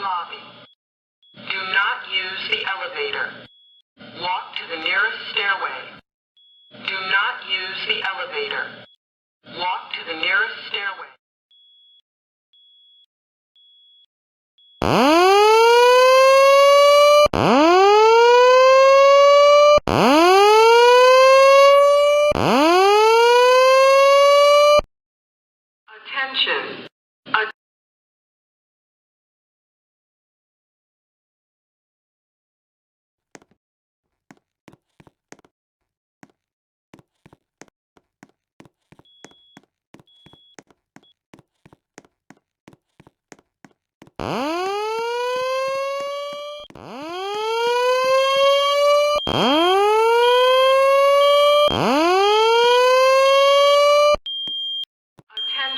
main lobby. Do not use the elevator. Walk to the nearest stairway. Do not use the elevator. Walk to the nearest stairway. Attention.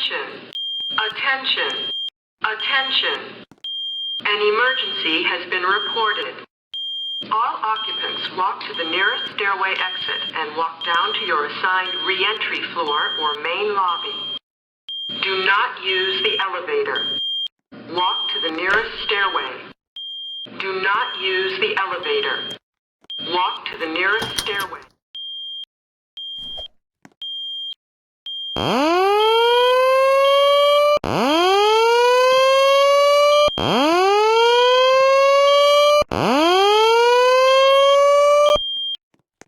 Attention. Attention. Attention. An emergency has been reported. All occupants walk to the nearest stairway exit and walk down to your assigned re-entry floor or main lobby. Do not use the elevator. Walk to the nearest stairway. Do not use the elevator. Walk to the nearest stairway.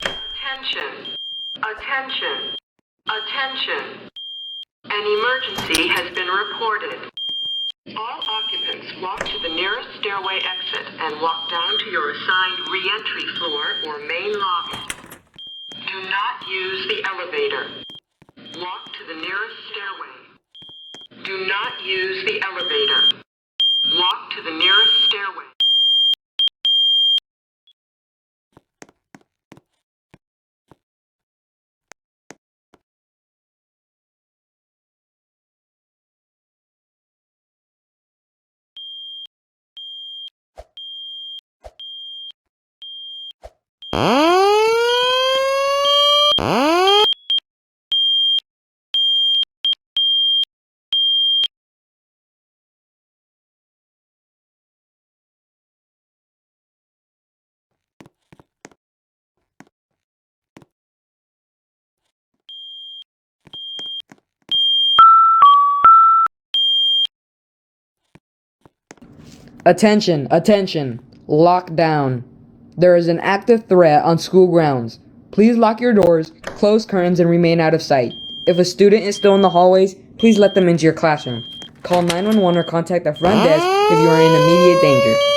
Attention. Attention. Attention. An emergency has been reported. All occupants walk to the nearest stairway exit and walk down to your assigned re-entry floor or main lobby. Do not use the elevator. Walk to the nearest stairway. Do not use the elevator. Walk to the nearest stairway. Attention, attention, lockdown. There is an active threat on school grounds. Please lock your doors, close curtains, and remain out of sight. If a student is still in the hallways, please let them into your classroom. Call 911 or contact the front desk if you are in immediate danger.